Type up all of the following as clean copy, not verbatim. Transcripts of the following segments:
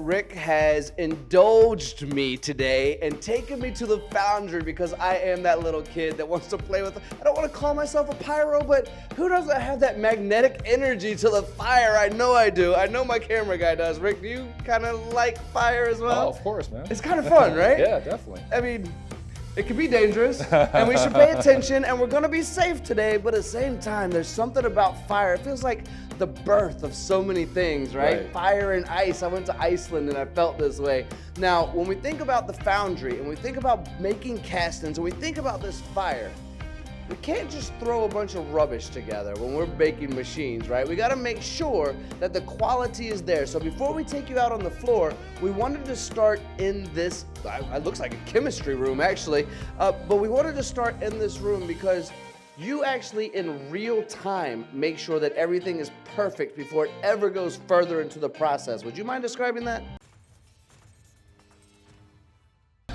Rick has indulged me today and taken me to the Foundry because I am that little kid that wants to play with. I don't want to call myself a pyro, but who doesn't have that magnetic energy to the fire? I know I do. I know my camera guy does. Rick, do you kind of like fire as well? Oh, of course, man. It's kind of fun, right? Yeah, definitely. I mean, it can be dangerous, and we should pay attention, and we're gonna be safe today, but at the same time, there's something about fire. It feels like the birth of so many things, right? Fire and ice. I went to Iceland and I felt this way. Now, when we think about the Foundry, and we think about making castings, and we think about this fire, we can't just throw a bunch of rubbish together when we're making machines, right? We gotta make sure that the quality is there. So before we take you out on the floor, we wanted to start in this, it looks like a chemistry room actually, but we wanted to start in this room because you actually in real time make sure that everything is perfect before it ever goes further into the process. Would you mind describing that?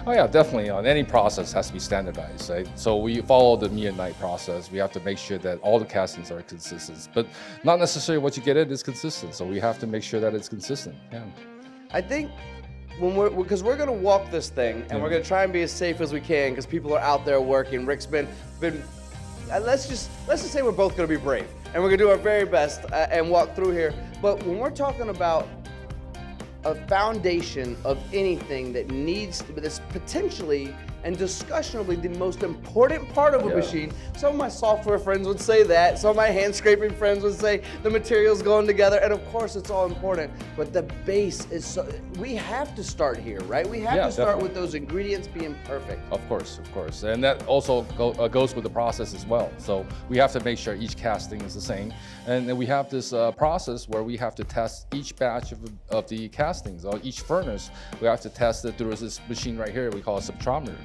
Oh yeah, definitely. Any process has to be standardized, right? So we follow the me and night process. We have to make sure that all the castings are consistent, but not necessarily what you get in is consistent. So we have to make sure that it's consistent. Yeah. I think because we're gonna walk this thing and we're gonna try and be as safe as we can because people are out there working. Rick's been. Let's just say we're both gonna be brave and we're gonna do our very best and walk through here. But when we're talking about a foundation of anything that needs to be, that's potentially and discussionably the most important part of a machine. Some of my software friends would say that, some of my hand scraping friends would say the materials going together, and of course it's all important, but the base is so, we have to start here, right? We have to start with those ingredients being perfect. Of course, and that also goes with the process as well. So we have to make sure each casting is the same, and then we have this process where we have to test each batch of the castings, or each furnace. We have to test it through this machine right here we call a spectrometer.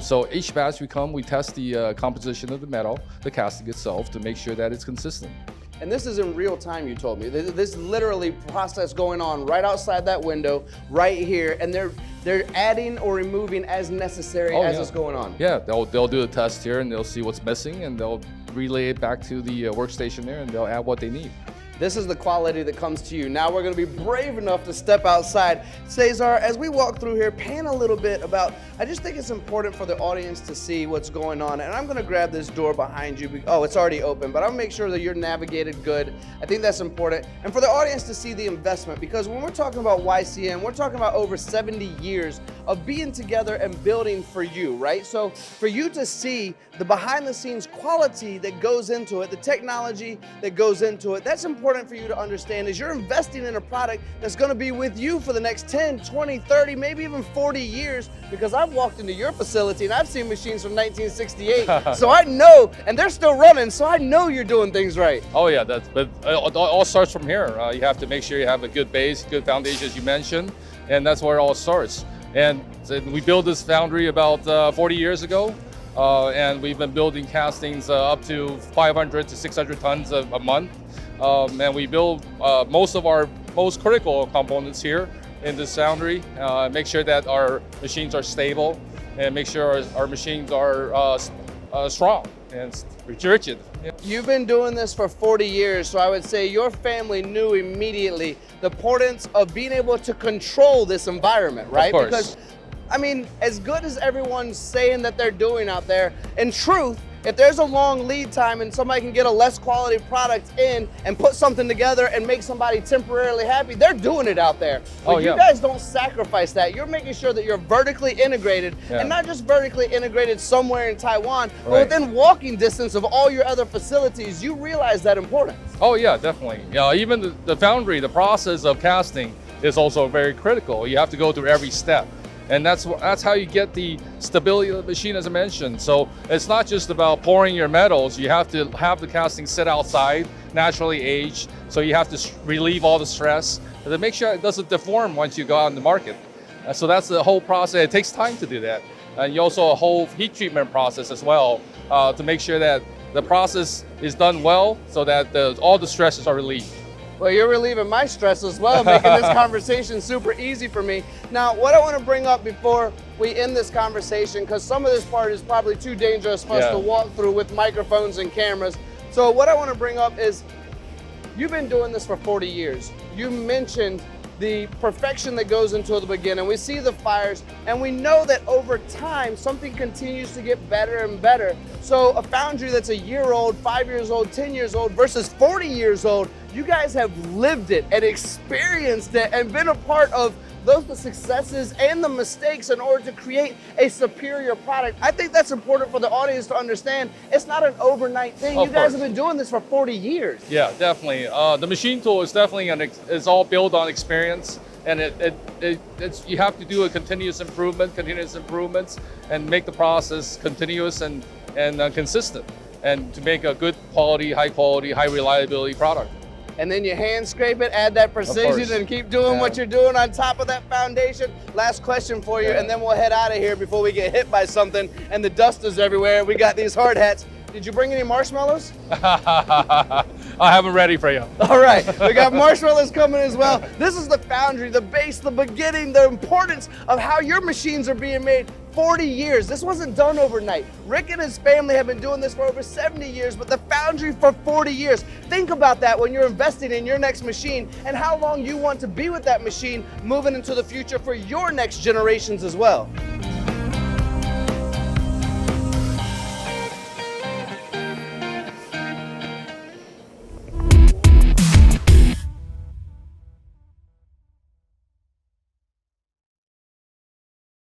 So each batch we test the composition of the metal, the casting itself, to make sure that it's consistent. And this is in real time, you told me. This is literally process going on right outside that window, right here, and they're adding or removing as necessary as it's going on. Yeah, they'll do a test here and they'll see what's missing and they'll relay it back to the workstation there and they'll add what they need. This is the quality that comes to you. Now we're gonna be brave enough to step outside. Cesar, as we walk through here, pan a little bit about, I just think it's important for the audience to see what's going on. And I'm gonna grab this door behind you. Oh, it's already open, but I'm gonna make sure that you're navigated good. I think that's important. And for the audience to see the investment, because when we're talking about YCM, we're talking about over 70 years of being together and building for you, right? So for you to see the behind the scenes quality that goes into it, the technology that goes into it, that's important for you to understand is you're investing in a product that's going to be with you for the next 10, 20, 30, maybe even 40 years, because I've walked into your facility and I've seen machines from 1968. So I know, and they're still running, so I know you're doing things right. Oh yeah, but it all starts from here. You have to make sure you have a good base, good foundation, as you mentioned, and that's where it all starts. And we built this foundry about 40 years ago. And we've been building castings up to 500 to 600 tons a month. And we build most of our most critical components here in this foundry, make sure that our machines are stable and make sure our machines are strong and rigid. You've been doing this for 40 years, so I would say your family knew immediately the importance of being able to control this environment, right? Of course. Because I mean, as good as everyone's saying that they're doing out there, in truth, if there's a long lead time and somebody can get a less quality product in and put something together and make somebody temporarily happy, they're doing it out there. But you guys don't sacrifice that. You're making sure that you're vertically integrated, and not just vertically integrated somewhere in Taiwan, but within walking distance of all your other facilities. You realize that importance. Oh yeah, definitely. Even the foundry, the process of casting is also very critical. You have to go through every step. And that's how you get the stability of the machine, as I mentioned. So it's not just about pouring your metals. You have to have the casting sit outside, naturally aged. So you have to relieve all the stress to make sure it doesn't deform once you go out in the market. So that's the whole process. It takes time to do that. And you also a whole heat treatment process as well to make sure that the process is done well so that all the stresses are relieved. Well, you're relieving my stress as well, making this conversation super easy for me. Now, what I want to bring up before we end this conversation, because some of this part is probably too dangerous for us to walk through with microphones and cameras. So what I want to bring up is, you've been doing this for 40 years. You mentioned the perfection that goes into the beginning. We see the fires, and we know that over time, something continues to get better and better. So a foundry that's a year old, 5 years old, 10 years old versus 40 years old, you guys have lived it and experienced it and been a part of the successes and the mistakes in order to create a superior product. I think that's important for the audience to understand. It's not an overnight thing. You guys have been doing this for 40 years. Yeah, definitely. The machine tool is definitely it's all built on experience, and it's you have to do a continuous improvements, and make the process continuous and consistent, and to make a good quality, high reliability product. And then you hand scrape it, add that precision, and keep doing what you're doing on top of that foundation. Last question for you, and then we'll head out of here before we get hit by something and the dust is everywhere. We got these hard hats. Did you bring any marshmallows? I have them ready for you. All right, we got marshmallows coming as well. This is the foundry, the base, the beginning, the importance of how your machines are being made. 40 years. This wasn't done overnight. Rick and his family have been doing this for over 70 years, but the foundry for 40 years. Think about that when you're investing in your next machine and how long you want to be with that machine moving into the future for your next generations as well.